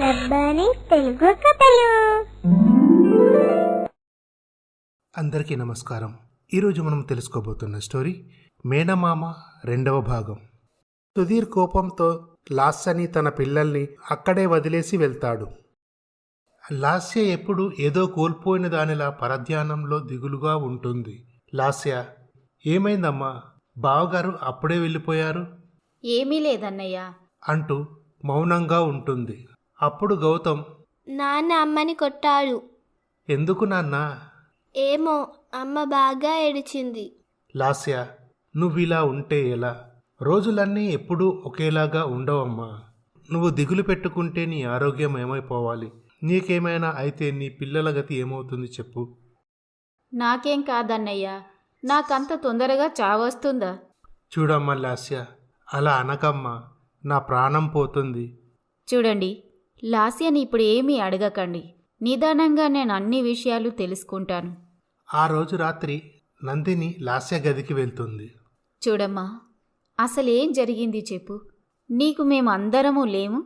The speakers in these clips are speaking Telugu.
రబ్బాని తెలుగు కథలు. అందరికీ నమస్కారం. ఈరోజు మనం తెలుసుకోబోతున్న స్టోరీ మేనమామ రెండవ భాగం. సుధీర్ కోపంతో లాస్యని తన పిల్లల్ని అక్కడే వదిలేసి వెళ్తాడు. లాస్య ఎప్పుడు ఏదో కోల్పోయిన దానిలా పరధ్యానంలో దిగులుగా ఉంటుంది. లాస్య, ఏమైందమ్మా, బావగారు అప్పుడే వెళ్ళిపోయారు ఏమీ లేదన్నయ్య అంటూ మౌనంగా ఉంటుంది. అప్పుడు గౌతమ్, నాన్న అమ్మని కొట్టాడు. ఎందుకు నాన్నా? ఏమో, అమ్మ బాగా ఏడిచింది. లాస్య, నువ్విలా ఉంటే ఎలా? రోజులన్నీ ఎప్పుడూ ఒకేలాగా ఉండవమ్మా. నువ్వు దిగులు పెట్టుకుంటే నీ ఆరోగ్యం ఏమైపోవాలి? నీకేమైనా అయితే నీ పిల్లల గతి ఏమవుతుంది చెప్పు. నాకేం కాదన్నయ్య, నాకంత తొందరగా చావొస్తుందా? చూడమ్మా లాస్య, అలా అనకమ్మా, నా ప్రాణం పోతుంది. చూడండి, లాస్యని ఇప్పుడు ఏమీ అడగకండి. నిదానంగా నేను అన్ని విషయాలు తెలుసుకుంటాను. ఆ రోజు రాత్రి నందిని లాస్య గదికి వెళ్తుంది. చూడమ్మా, అసలేం జరిగింది చెప్పు. నీకు మేమందరము లేము?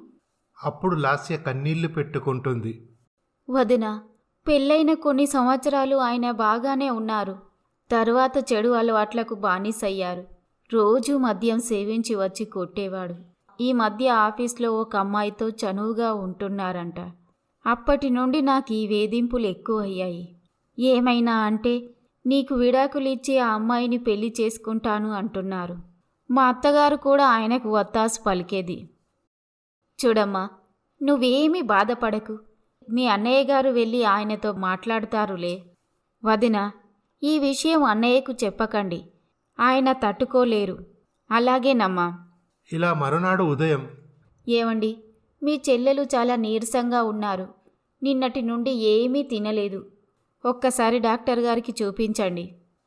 అప్పుడు లాస్య కన్నీళ్లు పెట్టుకుంటుంది. వదినా, పెళ్ళైన కొన్ని సంవత్సరాలు ఆయన బాగానే ఉన్నారు. తర్వాత చెడు అలవాట్లకు బానిసయ్యారు. రోజూ మద్యం సేవించి వచ్చి కొట్టేవాడు. ఈ మధ్య ఆఫీస్లో ఒక అమ్మాయితో చనువుగా ఉంటున్నారంట. అప్పటి నుండి నాకు ఈ వేధింపులు ఎక్కువయ్యాయి. ఏమైనా అంటే నీకు విడాకులిచ్చి ఆ అమ్మాయిని పెళ్లి చేసుకుంటాను అంటున్నారు. మా అత్తగారు కూడా ఆయనకు వత్తాసు పలికేది. చూడమ్మా, నువ్వేమీ బాధపడకు. మీ అన్నయ్య గారు వెళ్ళి ఆయనతో మాట్లాడతారులే. వదినా, ఈ విషయం అన్నయ్యకు చెప్పకండి, ఆయన తట్టుకోలేరు. అలాగేనమ్మా. ఇలా మరునాడు ఉదయం, ఏమండి, మీ చెల్లెలు చాలా నీరసంగా ఉన్నారు. నిన్నటి నుండి ఏమీ తినలేదు. ఒక్కసారి డాక్టర్ గారికి చూపించండి.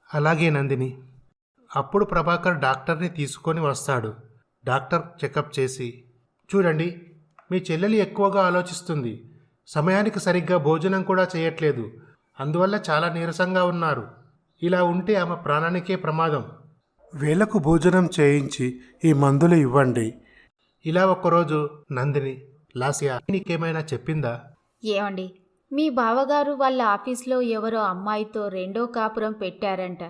అలాగే నందిని. అప్పుడు ప్రభాకర్ డాక్టర్ని తీసుకొని వస్తాడు. డాక్టర్ చెకప్ చేసి, చూడండి, మీ చెల్లెలు ఎక్కువగా ఆలోచిస్తుంది. సమయానికి సరిగ్గా భోజనం కూడా చేయట్లేదు. అందువల్ల చాలా నీరసంగా ఉన్నారు. ఇలా ఉంటే ఆమె ప్రాణానికే ప్రమాదం. వేళకు భోజనం చేయించి ఈ మందులు ఇవ్వండి. ఇలా ఒక్కరోజు నందిని, లాస్య నీకేమైనా చెప్పిందా? ఏమండి, మీ బావగారు వాళ్ళ ఆఫీస్లో ఎవరో అమ్మాయితో రెండో కాపురం పెట్టారంట.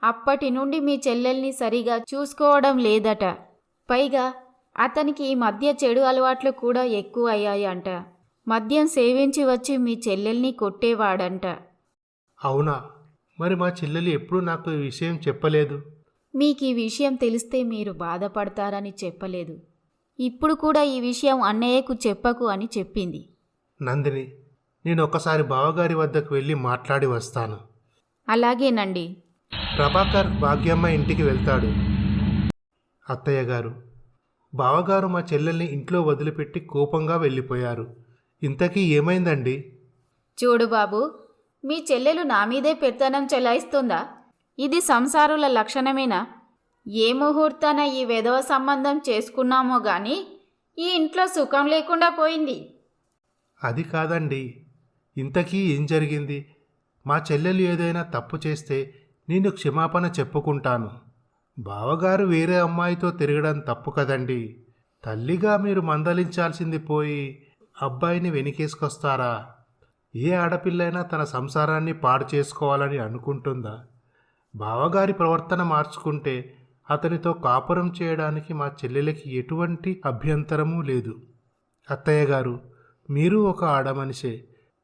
అప్పటి నుండి మీ చెల్లెల్ని సరిగా చూసుకోవడం లేదట. పైగా అతనికి ఈ మధ్య చెడు అలవాట్లు కూడా ఎక్కువ అయ్యాయి అంట. మద్యం సేవించి వచ్చి మీ చెల్లెల్ని కొట్టేవాడంట. అవునా? మరి మా చెల్లెలు ఎప్పుడూ నాకు ఈ విషయం చెప్పలేదు. మీకు ఈ విషయం తెలిస్తే మీరు బాధపడతారని చెప్పలేదు. ఇప్పుడు కూడా ఈ విషయం అన్నయ్యకు చెప్పకు అని చెప్పింది. నందిని, నేను ఒకసారి బావగారి వద్దకు వెళ్ళి మాట్లాడి వస్తాను. అలాగేనండి. ప్రభాకర్ భాగ్యమ్మ ఇంటికి వెళ్తాడు. అత్తయ్య గారు, బావగారు మా చెల్లెల్ని ఇంట్లో వదిలిపెట్టి కోపంగా వెళ్ళిపోయారు. ఇంతకీ ఏమైందండి? చూడు బాబు, మీ చెల్లెలు నా మీదే పెత్తనం చెలాయిస్తుందా? ఇది సంసారుల లక్షణమేనా? ఏ ముహూర్తాన ఈ వెధవ సంబంధం చేసుకున్నామో గాని ఈ ఇంట్లో సుఖం లేకుండా పోయింది. అది కాదండి, ఇంతకీ ఏం జరిగింది? మా చెల్లెలు ఏదైనా తప్పు చేస్తే నేను క్షమాపణ చెప్పుకుంటాను. బావగారు వేరే అమ్మాయితో తిరగడం తప్పు కదండి. తల్లిగా మీరు మందలించాల్సింది పోయి అబ్బాయిని వెనికేసుకొస్తారా? ఏ ఆడపిల్లైనా తన సంసారాన్ని పాడు చేసుకోవాలని అనుకుంటుందా? బావగారి ప్రవర్తన మార్చుకుంటే అతనితో కాపురం చేయడానికి మా చెల్లెలకి ఎటువంటి అభ్యంతరమూ లేదు. అత్తయ్య గారు, మీరు ఒక ఆడమనిషే.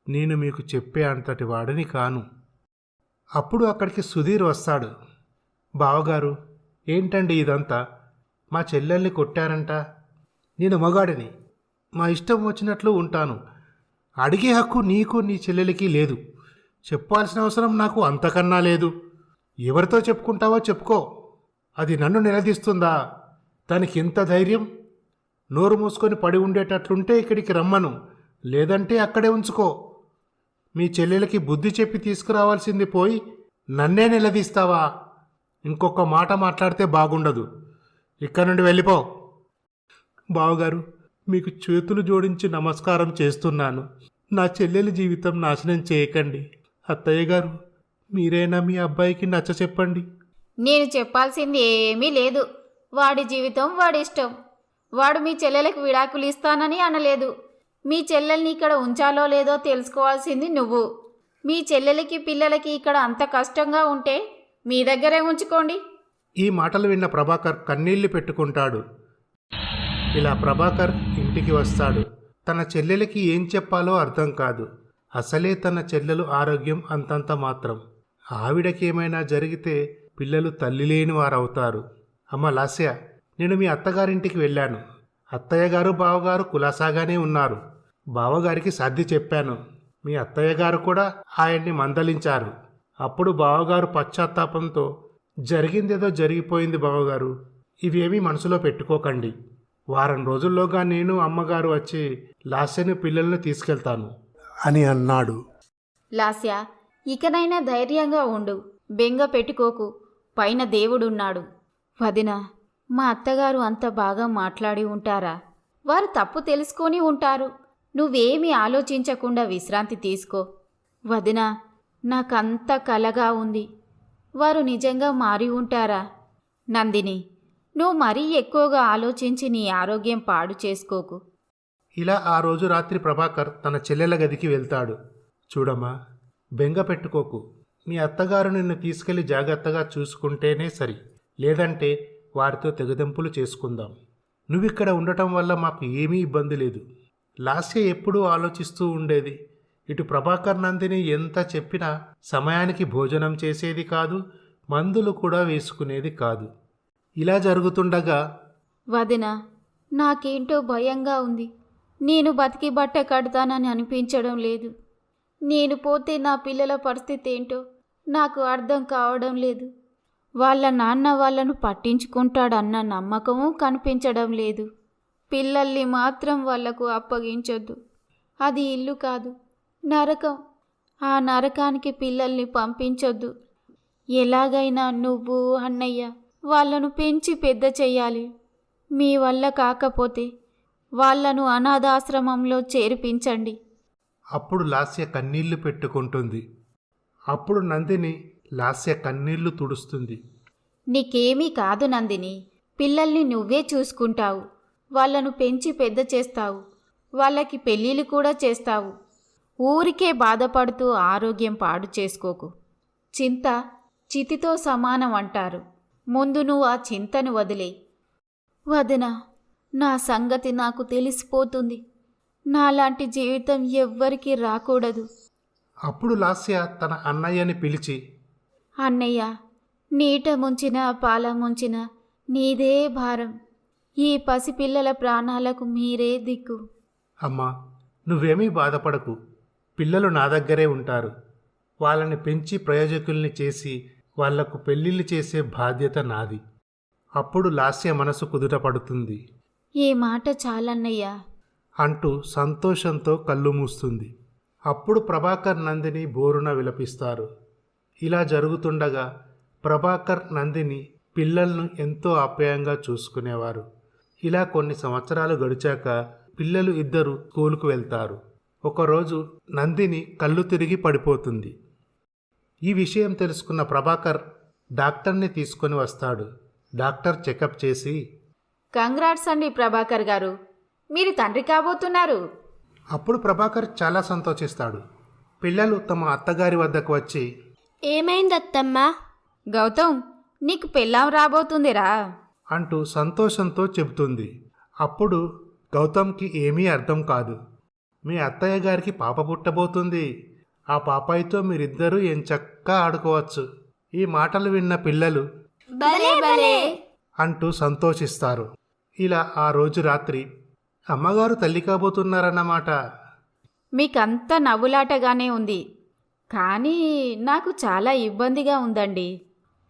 నేను మీకు చెప్పే అంతటి వాడిని కాను. అప్పుడు అక్కడికి సుధీర్ వస్తాడు. బావగారు, ఏంటండి ఇదంతా? మా చెల్లెల్ని కొట్టారంట. నేను మగాడిని, మా ఇష్టం వచ్చినట్లు ఉంటాను. అడిగే హక్కు నీకు నీ చెల్లెలికి లేదు. చెప్పాల్సిన అవసరం నాకు అంతకన్నా లేదు. ఎవరితో చెప్పుకుంటావో చెప్పుకో. అది నన్ను నిలదీస్తుందా? దానికి ఎంత ధైర్యం? నోరు మూసుకొని పడి ఉండేటట్లుంటే ఇక్కడికి రమ్మను, లేదంటే అక్కడే ఉంచుకో. మీ చెల్లెలకి బుద్ధి చెప్పి తీసుకురావాల్సింది పోయి నన్నే నిలదీస్తావా? ఇంకొక మాట మాట్లాడితే బాగుండదు. ఇక్కడ నుండి వెళ్ళిపో. బావగారు, మీకు చేతులు జోడించి నమస్కారం చేస్తున్నాను. నా చెల్లెలి జీవితం నాశనం చేయకండి. అత్తయ్య గారు, మీరైనా మీ అబ్బాయికి నచ్చ చెప్పండి. నేను చెప్పాల్సింది ఏమీ లేదు. వాడి జీవితం వాడి ఇష్టం. వాడు మీ చెల్లెలకు విడాకులు ఇస్తానని అనలేదు. మీ చెల్లెల్ని ఇక్కడ ఉంచాలో లేదో తెలుసుకోవాల్సింది నువ్వు. మీ చెల్లెలకి పిల్లలకి ఇక్కడ అంత కష్టంగా ఉంటే మీ దగ్గరే ఉంచుకోండి. ఈ మాటలు విన్న ప్రభాకర్ కన్నీళ్లు పెట్టుకుంటాడు. ఇలా ప్రభాకర్ ఇంటికి వస్తాడు. తన చెల్లెలకి ఏం చెప్పాలో అర్థం కాదు. అసలే తన చెల్లెలు ఆరోగ్యం అంతంత మాత్రం. ఆవిడకి ఏమైనా జరిగితే పిల్లలు తల్లి లేని వారవుతారు. అమ్మ లాస్య, నేను మీ అత్తగారింటికి వెళ్ళాను. అత్తయ్య గారు బావగారు కులాసాగానే ఉన్నారు. బావగారికి సర్ది చెప్పాను. మీ అత్తయ్య గారు కూడా ఆయన్ని మందలించారు. అప్పుడు బావగారు పశ్చాత్తాపంతో, జరిగిందేదో జరిగిపోయింది బావగారు, ఇవేమీ మనసులో పెట్టుకోకండి. వారం రోజుల్లోగా నేను అమ్మగారు వచ్చి లాస్యను పిల్లల్ని తీసుకెళ్తాను అని అన్నాడు. లాస్య, ఇకనైనా ధైర్యంగా ఉండు, బెంగ పెట్టుకోకు, పైన దేవుడున్నాడు. వదిన, మా అత్తగారు అంత బాగా మాట్లాడి ఉంటారా? వారు తప్పు తెలుసుకొని ఉంటారు. నువ్వేమీ ఆలోచించకుండా విశ్రాంతి తీసుకో. వదిన, నాకంత కలగా ఉంది. వారు నిజంగా మారి ఉంటారా? నందిని, నువ్వు మరీ ఎక్కువగా ఆలోచించి నీ ఆరోగ్యం పాడు చేసుకోకు. ఇలా ఆ రోజు రాత్రి ప్రభాకర్ తన చెల్లెల గదికి వెళ్తాడు. చూడమ్మా, బెంగ పెట్టుకోకు. మీ అత్తగారు నిన్ను తీసుకెళ్లి జాగ్రత్తగా చూసుకుంటేనే సరి. లేదంటే వారితో తెగదెంపులు చేసుకుందాం. నువ్విక్కడ ఉండటం వల్ల మాకు ఏమీ ఇబ్బంది లేదు. లాస్య ఎప్పుడూ ఆలోచిస్తూ ఉండేది. ఇటు ప్రభాకర్ నందిని ఎంత చెప్పినా సమయానికి భోజనం చేసేది కాదు, మందులు కూడా వేసుకునేది కాదు. ఇలా జరుగుతుండగా, వదిన, నాకేంటో భయంగా ఉంది. నేను బతికి బట్ట కడతానని అనిపించడం లేదు. నేను పోతే నా పిల్లల పరిస్థితి ఏంటో నాకు అర్థం కావడం లేదు. వాళ్ళ నాన్న వాళ్ళను పట్టించుకుంటాడన్న నమ్మకము కనిపించడం లేదు. పిల్లల్ని మాత్రం వాళ్లకు అప్పగించొద్దు. అది ఇల్లు కాదు, నరకం. ఆ నరకానికి పిల్లల్ని పంపించొద్దు. ఎలాగైనా నువ్వు, అన్నయ్య వాళ్ళను పెంచి పెద్ద చెయ్యాలి. మీ వల్ల కాకపోతే వాళ్లను అనాథాశ్రమంలో చేర్పించండి. అప్పుడు లాస్య కన్నీళ్లు పెట్టుకుంటుంది. అప్పుడు నందిని లాస్య కన్నీళ్లు తుడుస్తుంది. నీకేమీ కాదు నందిని, పిల్లల్ని నువ్వే చూసుకుంటావు. వాళ్లను పెంచి పెద్ద చేస్తావు. వాళ్ళకి పెళ్ళిళ్ళు కూడా చేస్తావు. ఊరికే బాధపడుతూ ఆరోగ్యం పాడు చేసుకోకు. చింత చితితో సమానం అంటారు. ముందు నువ్వు ఆ చింతను వదిలేయి. వదిన, నా సంగతి నాకు తెలిసిపోతుంది. నాలాంటి జీవితం ఎవ్వరికీ రాకూడదు. అప్పుడు లాస్య తన అన్నయ్యని పిలిచి, అన్నయ్య, నీట ముంచిన పాల ముంచిన నీదే భారం. ఈ పసిపిల్లల ప్రాణాలకు మీరే దిక్కు. అమ్మా, నువ్వేమీ బాధపడకు. పిల్లలు నా దగ్గరే ఉంటారు. వాళ్ళని పెంచి ప్రయోజకుల్ని చేసి వాళ్లకు పెళ్ళిళ్ళు చేసే బాధ్యత నాది. అప్పుడు లాస్య మనసు కుదుటపడుతుంది. ఈ మాట చాలన్నయ్యా అంటూ సంతోషంతో కళ్ళు మూస్తుంది. అప్పుడు ప్రభాకర్ నందిని బోరున విలపిస్తారు. ఇలా జరుగుతుండగా ప్రభాకర్ నందిని పిల్లలను ఎంతో ఆప్యాయంగా చూసుకునేవారు. ఇలా కొన్ని సంవత్సరాలు గడిచాక పిల్లలు ఇద్దరు స్కూలుకు వెళ్తారు. ఒకరోజు నందిని కళ్ళు తిరిగి పడిపోతుంది. ఈ విషయం తెలుసుకున్న ప్రభాకర్ డాక్టర్ని తీసుకొని వస్తాడు. డాక్టర్ చెకప్ చేసి, కంగ్రాట్స్ అండి ప్రభాకర్ గారు, మీరు తండ్రి కాబోతున్నారు. అప్పుడు ప్రభాకర్ చాలా సంతోషిస్తాడు. పిల్లలు తమ అత్తగారి వద్దకు వచ్చి, ఏమైంది అత్తమ్మా? గౌతమ్, నీకు పెళ్ళాం రాబోతుందిరా అంటూ సంతోషంతో చెబుతుంది. అప్పుడు గౌతమ్కి ఏమీ అర్థం కాదు. మీ అత్తయ్య గారికి పాప పుట్టబోతుంది. ఆ పాపాయితో మీరిద్దరూ ఎంచక్కా ఆడుకోవచ్చు. ఈ మాటలు విన్న పిల్లలు భలే భలే అంటూ సంతోషిస్తారు. ఇలా ఆ రోజు రాత్రి అమ్మగారు తల్లి కాబోతున్నారన్నమాట. మీకంతా నవ్వులాటగానే ఉంది, కానీ నాకు చాలా ఇబ్బందిగా ఉందండి.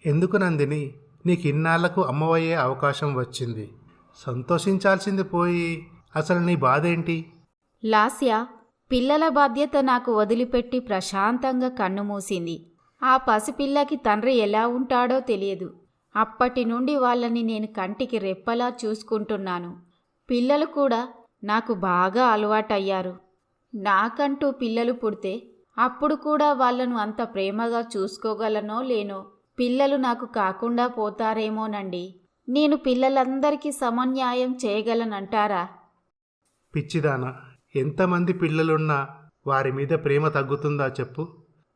ఎందుకు నందిని? నీకు ఇన్నాళ్లకు అమ్మవయ్యే అవకాశం వచ్చింది. సంతోషించాల్సింది పోయి అసలు నీ బాధ ఏంటి? లాస్య పిల్లల బాధ్యత నాకు వదిలిపెట్టి ప్రశాంతంగా కన్నుమూసింది. ఆ పసిపిల్లకి తండ్రి ఎలా ఉంటాడో తెలియదు. అప్పటి నుండి వాళ్ళని నేను కంటికి రెప్పలా చూసుకుంటున్నాను. పిల్లలు కూడా నాకు బాగా అలవాటయ్యారు. నాకంటూ పిల్లలు పుడితే అప్పుడు కూడా వాళ్ళను అంత ప్రేమగా చూసుకోగలనో లేనో. పిల్లలు నాకు కాకుండా పోతారేమోనండి. నేను పిల్లలందరికీ సమన్యాయం చేయగలనంటారా? పిచ్చిదానా, ఎంతమంది పిల్లలున్నా వారి మీద ప్రేమ తగ్గుతుందా చెప్పు?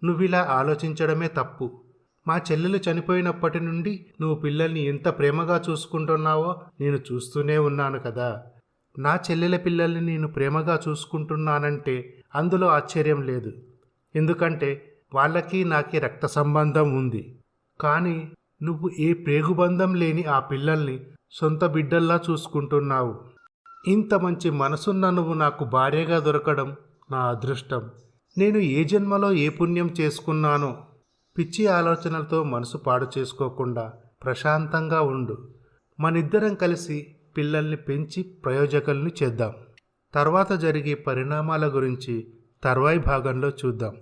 నువ్విలా ఆలోచించడమే తప్పు. మా చెల్లెలు చనిపోయినప్పటి నుండి నువ్వు పిల్లల్ని ఎంత ప్రేమగా చూసుకుంటున్నావో నేను చూస్తూనే ఉన్నాను కదా. నా చెల్లెల పిల్లల్ని నేను ప్రేమగా చూసుకుంటున్నానంటే అందులో ఆశ్చర్యం లేదు. ఎందుకంటే వాళ్ళకి నాకి రక్త సంబంధం ఉంది. కానీ నువ్వు ఏ ప్రేగుబంధం లేని ఆ పిల్లల్ని సొంత బిడ్డల్లా చూసుకుంటున్నావు. ఇంత మంచి మనసున్న నువ్వు నాకు భార్యగా దొరకడం నా అదృష్టం. నేను ఏ జన్మలో ఏ పుణ్యం చేసుకున్నానో. పిచ్చి ఆలోచనలతో మనసు పాడు చేసుకోకుండా ప్రశాంతంగా ఉండు. మనిద్దరం కలిసి పిల్లల్ని పెంచి ప్రయోజకుల్ని చేద్దాం. తర్వాత జరిగే పరిణామాల గురించి తర్వాయి భాగంలో చూద్దాం.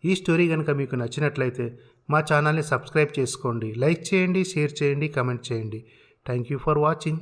ఈ స్టోరీ కనుక మీకు నచ్చినట్లయితే మా ఛానల్ని సబ్స్క్రైబ్ చేసుకోండి, లైక్ చేయండి, షేర్ చేయండి, కామెంట్ చేయండి. Thank you for watching.